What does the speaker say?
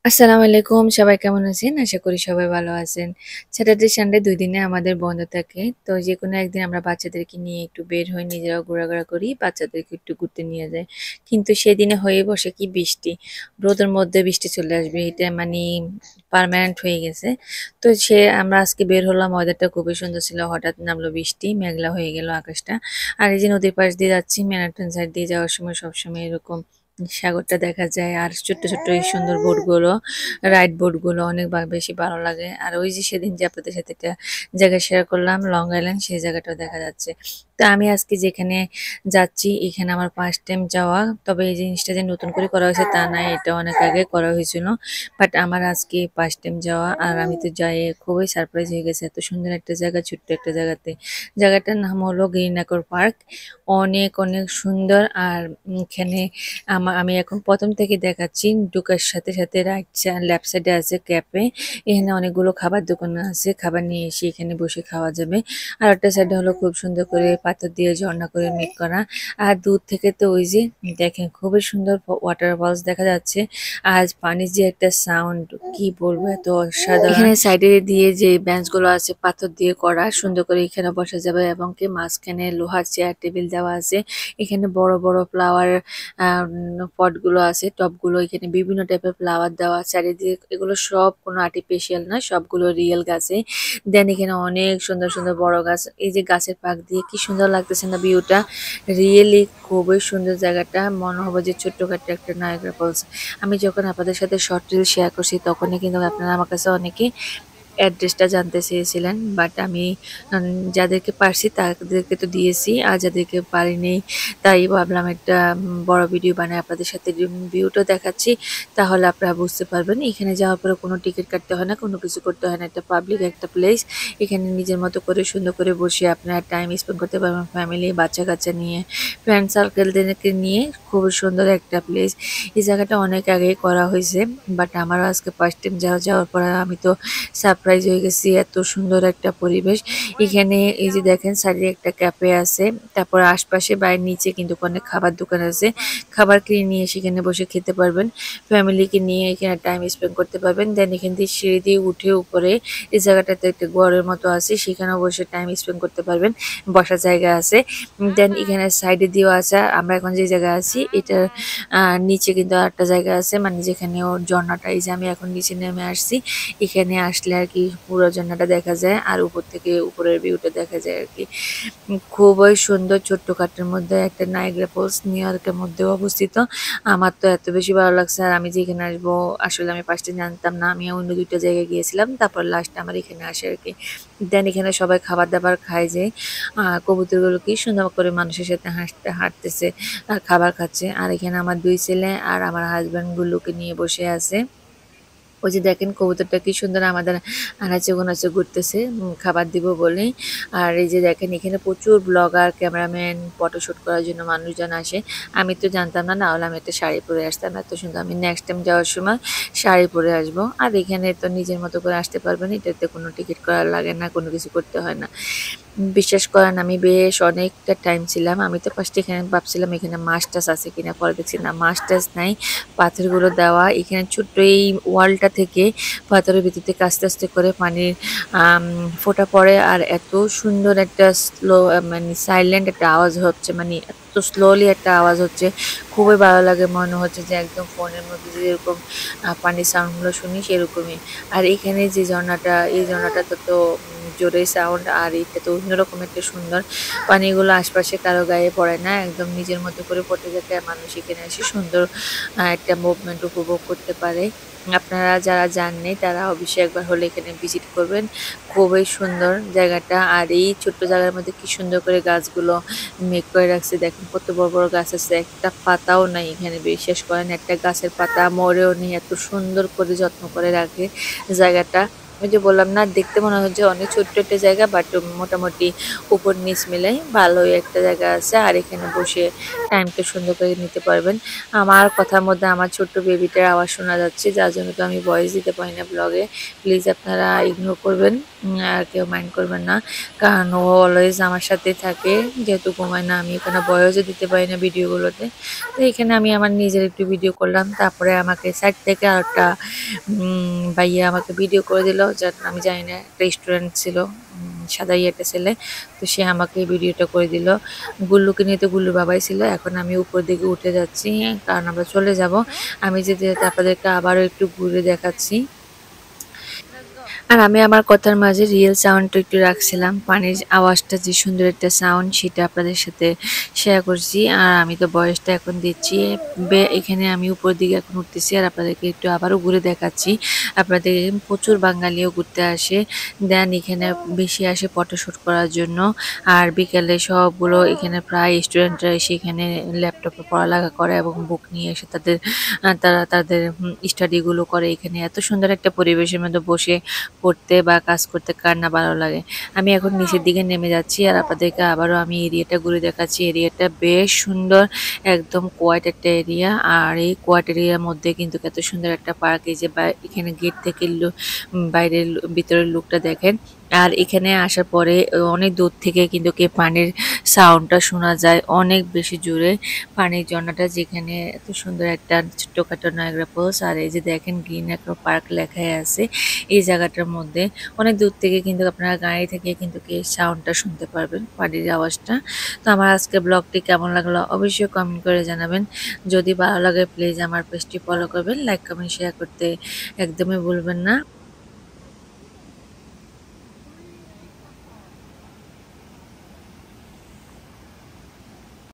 আসসালামু আলাইকুম। সবাই কেমন আছেন? আশা করি সবাই ভালো আছেন। স্যাটারডে, সানডে ২ দিনে আমাদের বন্ধ থাকে। তো যেকোনো একদিন আমরা বাচ্চাদেরকে নিয়ে একটু বের হই, নিজেরাও ঘোরাঘোরা করি, বাচ্চাদেরকে একটু ঘুরতে নিয়ে যাই। কিন্তু সেদিনে হয়ে বসে কি বৃষ্টি। রোদের মধ্যে বৃষ্টি চলে আসবে। এটা মানি পার্মানেন্ট হয়ে গেছে। তো আমরা আজকে বের হলাম, ওয়েদারটা খুবই সুন্দর ছিল। হঠাৎ নামলো বৃষ্টি, মেঘলা হয়ে গেল আকাশটা। আর এই যে নদীর পাশ দিয়ে যাচ্ছি, ম্যানহাটন সাইড দিয়ে যাওয়ার সময় সবসময় এরকম সাগরটা দেখা যায় আর ছোট্ট, ছোট্ট এই সুন্দর বোটগুলো, রাইড বোটগুলো অনেক বেশি ভালো লাগে। আর ওই যে সেদিন যে আপনাদের সাথে একটা জায়গা শেয়ার করলাম লং আইল্যান্ড, সেই জায়গাটাও দেখা যাচ্ছে। তো আমি আজকে যেখানে যাচ্ছি এখানে আমার ফার্স্ট টাইম যাওয়া। তবে এই জিনিসটা যে নতুন করে করা হয়েছে তা নয়, এটা অনেক আগে করা হয়েছিল। বাট আমার আজকে ফার্স্ট টাইম যাওয়া আর আমি তো যাই খুবই সারপ্রাইজ হয়ে গেছে। এত সুন্দর একটা জায়গা, ছোট্ট একটা জায়গাতে। জায়গাটার নাম হলো গ্রিনঅ্যাকর পার্ক। অনেক, অনেক সুন্দর। আর এখানে আমি এখন ১ম থেকে দেখাচ্ছি। ঢোকার সাথে, সাথে লেফট সাইডে আছে ক্যাফে। এখানে অনেকগুলো খাবার দোকান আছে। খাবার নিয়ে এসে এখানে বসে খাওয়া যাবে। আর একটা সাইডে হলো খুব সুন্দর করে পাথর দিয়ে ঝর্ণা করে মেক করা। আর দূর থেকে তো ওই যে দেখেন খুবই সুন্দর ওয়াটার ফলস দেখা যাচ্ছে। আর পানির যে একটা সাউন্ড কি বলবো এত অসাধারণ। এখানে সাইডে দিয়ে যে বেঞ্চগুলো আছে পাথর দিয়ে করা, সুন্দর করে এখানে বসা যাবে এবং কি মাঝখানে লোহার চেয়ার টেবিল দেওয়া আছে। এখানে বড়, বড় ফ্লাওয়ার পটগুলো আছে, টবগুলো এখানে বিভিন্ন টাইপের ফ্লাওয়ার দেওয়া চারিদিকে। এগুলো সব কোনো আর্টিফিশিয়াল না, সবগুলো রিয়েল গাছে। দেন এখানে অনেক সুন্দর সুন্দর বড় গাছ। এই যে গাছের পাক দিয়ে কি সুন্দর লাগতেছে না ভিউটা। রিয়েলি খুবই সুন্দর জায়গাটা। মনে হবে যে ছোট্টখাট্ট একটা নায়াগ্রা ফলস। আমি যখন আপনাদের সাথে শর্ট রিল শেয়ার করছি তখনই কিন্তু আপনারা আমার কাছে অনেকে অ্যাড্রেসটা জানতে চেয়েছিলেন। বাট আমি যাদেরকে পারছি তাদেরকে তো দিয়েছি। আর যাদেরকে পারিনি তাই ভাবলাম একটা বড় ভিডিও বানায় আপনাদের সাথে ভিউটা দেখাচ্ছি। তাহলে আপনারা বুঝতে পারবেন। এখানে যাওয়ার পরে কোনো টিকিট কাটতে হয় না, কোনো কিছু করতে হয় না। একটা পাবলিক একটা প্লেস। এখানে নিজের মতো করে সুন্দর করে বসে আপনারা টাইম স্পেন্ড করতে পারবেন ফ্যামিলি, বাচ্চা-কাচ্চা নিয়ে, ফ্রেন্ড সার্কেলদেরকে নিয়ে। খুবই সুন্দর একটা প্লেস। এই জায়গাটা অনেক আগেই করা হয়েছে। বাট আমারও আজকে ফার্স্ট টাইম যাওয়ার পরে আমি তো সারপ্রাইজ হয়ে গেছি। এত সুন্দর একটা পরিবেশ। এখানে এই যে দেখেন সাইডে একটা ক্যাফে আছে। তারপর আশপাশে বাইরের নিচে কিন্তু অনেক খাবার দোকান আছে। খাবার কিনে নিয়ে সেখানে বসে খেতে পারবেন। ফ্যামিলিকে নিয়ে এখানে টাইম স্পেন্ড করতে পারবেন। দেন এখান থেকে সিঁড়ি দিয়ে উঠে উপরে এই জায়গাটাতে একটা ঘরের মতো আছে, সেখানেও বসে টাইম স্পেন্ড করতে পারবেন। বসার জায়গা আছে। দেন এখানে সাইডে দিয়েও আছে। আমরা এখন যে জায়গায় আছি এটার নিচে কিন্তু আরেকটা জায়গা আছে, মানে যেখানে ওর ঝর্ণাটা, এই যে আমি এখন নিচে নেমে আসছি। এখানে আসলে আর কি পুরো ঝর্ণাটা দেখা যায় আর উপর থেকে উপরের ভিউটা দেখা যায় আর কি। খুবই সুন্দর। ছোট্টখাটোর মধ্যে একটা নায়াগ্রা ফলস নিউ ইয়র্কের মধ্যে অবস্থিত। আমার তো এত বেশি ভালো লাগছে। আর আমি যেখানে আসবো আসলে আমি ফার্স্টে জানতাম না। আমি অন্য ২ টা জায়গায় গিয়েছিলাম। তারপর লাস্টে আমার এখানে আসে আর কি। দেন এখানে সবাই খাবার-দাবার খায় যে। কবুতরগুলো কি সুন্দর করে মানুষের সাথে হাঁটতেছে আর খাবার খাচ্ছে। আর এখানে আমার ২ ছেলে আর আমার হাসব্যান্ড গুলোকে নিয়ে বসে আছে। ওই যে দেখেন কবুতরটা কি সুন্দর আমাদের আনাচে-গোনাচে ঘুরতেছে খাবার দিব বলেই। আর এই যে দেখেন এখানে প্রচুর ব্লগার, ক্যামেরাম্যান, ফটোশুট করার জন্য মানুষজন আসে। আমি তো জানতাম না, না হলে আমি একটা শাড়ি পরে আসতাম। এত সুন্দর। আমি নেক্সট টাইম যাওয়ার সময় শাড়ি পরে আসবো। আর এখানে তো নিজের মতো করে আসতে পারবেন। এটাতে কোনো টিকিট করা লাগে না, কোনো কিছু করতে হয় না। বিশ্বাস করেন আমি বেশ অনেকটা টাইম ছিলাম। আমি তো ফার্স্টে এখানে ভাবছিলাম এখানে মাছ-টাছ আছে কিনা। পরে দেখছি না, মাছ-টাছ নাই। পাথরগুলো দেওয়া। এখানে ছোট্ট এই ওয়ালটা থেকে পাথরের ভিতর থেকে আস্তে, আস্তে করে পানির আম ফোঁটা পড়ে। আর এত সুন্দর একটা মানে সাইলেন্ট একটা আওয়াজ হচ্ছে। মানে এত স্লোলি একটা আওয়াজ হচ্ছে। খুবই ভালো লাগে। মনে হচ্ছে যে একদম ফোনের মধ্যে যেরকম পানির সাউন্ডগুলো শুনি সেরকমই। আর এখানে যে ঝর্ণাটা, এই ঝর্ণাটাতে তো জোরে সাউন্ড। আর এটা তো অন্যরকম একটা সুন্দর। পানিগুলো আশপাশে কারো গায়ে পড়ে না। একদম নিজের মতো করে পড়তে থাকে। আর মানুষ এখানে এসে সুন্দর একটা মুভমেন্ট উপভোগ করতে পারে। আপনারা যারা যাননি তারা অবশ্যই একবার হলে এখানে ভিজিট করবেন। খুবই সুন্দর জায়গাটা। আর এই ছোট্ট জায়গার মধ্যে কি সুন্দর করে গাছগুলো মেক করে রাখছে। দেখেন কত বড়, বড় গাছ আছে। একটা পাতাও নাই এখানে, বিশ্বাস করেন একটা গাছের পাতা মরেও নেই। এত সুন্দর করে যত্ন করে রাখে জায়গাটা। ওই যে বললাম না, দেখতে মনে হচ্ছে অনেক ছোট্ট একটা জায়গা, বাট মোটামুটি উপর নিচ মিলাই ভালোই একটা জায়গা আছে। আর এখানে বসে টাইমটা সুন্দর করে নিতে পারবেন। আমার কথার মধ্যে আমার ছোট্ট বেবিটার আওয়াজ শোনা যাচ্ছে, যার জন্য তো আমি ভয়েস দিতে পারি না ব্লগে। প্লিজ আপনারা ইগনোর করবেন, আর কেউ মাইন্ড করবেন না, কারণ ও অলওয়েজ আমার সাথে থাকে। যেহেতু ঘুমায় না, আমি এখানে ভয়েসও দিতে পারি না ভিডিওগুলোতে। তো এখানে আমি আমার নিজের একটু ভিডিও করলাম, তারপরে আমাকে সাইড থেকে আরেকটা ভাইয়া আমাকে ভিডিও করে দিল, যার আমি জানি না, একটা রেস্টুরেন্ট ছিল, সাদাই একটা ছেলে। তো সে আমাকে ভিডিওটা করে দিল। গুল্লুকে নিয়ে তো গুল্লুর বাবাই ছিল। এখন আমি উপর দিকে উঠে যাচ্ছি, কারণ আমরা চলে যাব। আমি যেতে যেতে আপনাদেরকে আবারও একটু ঘুরে দেখাচ্ছি। আর আমি আমার কথার মাঝে রিয়েল সাউন্ডটা একটু রাখছিলাম। পানির আওয়াজটা যে সুন্দর একটা সাউন্ড, সেটা আপনাদের সাথে শেয়ার করছি। আর আমি তো ভয়েসটা এখন দিচ্ছি। এখানে আমি উপর দিকে এখন উঠতেছি, আর আপনাদেরকে একটু আবারও ঘুরে দেখাচ্ছি। আপনাদের প্রচুর বাঙালিও ঘুরতে আসে, দেন এখানে বেশি আসে ফটোশ্যুট করার জন্য। আর বিকেলে সবগুলো এখানে প্রায় স্টুডেন্টরা এসে এখানে ল্যাপটপে পড়ালেখা করে এবং বুক নিয়ে এসে তারা তাদের স্টাডিগুলো করে। এখানে এত সুন্দর একটা পরিবেশের মধ্যে বসে পড়তে বা কাজ করতে কার না ভালো লাগে। আমি এখন নিচের দিকে নেমে যাচ্ছি, আর আপনাদেরকে আবারও আমি এরিয়াটা ঘুরে দেখাচ্ছি। এরিয়াটা বেশ সুন্দর, একদম কোয়াইট একটা এরিয়া। আর এই কোয়াইট এরিয়ার মধ্যে কিন্তু এত সুন্দর একটা পার্ক। এই যে এখানে গেট থেকে বাইরের ভিতরের লুকটা দেখেন। আর এখানে আসার পরে অনেক দূর থেকে কিন্তু পানির সাউন্ডটা শোনা যায় অনেক বেশি জোরে। পানির ঝর্ণাটা, যেখানে এত সুন্দর একটা ছোট্টখাটো নায়াগ্রা ফলস। আর এই যে দেখেন গ্রিন অ্যাক্রো পার্ক লেখাই আছে এই জায়গাটার মধ্যে। অনেক দূর থেকে কিন্তু আপনারা গাড়ি থেকে কিন্তু সাউন্ডটা শুনতে পারবেন, পানির আওয়াজটা। তো আমার আজকে ব্লগটি কেমন লাগলো অবশ্যই কমেন্ট করে জানাবেন। যদি ভালো লাগে প্লিজ আমার পেজটি ফলো করবেন, লাইক কমেন্ট শেয়ার করতে একদমই ভুলবেন না।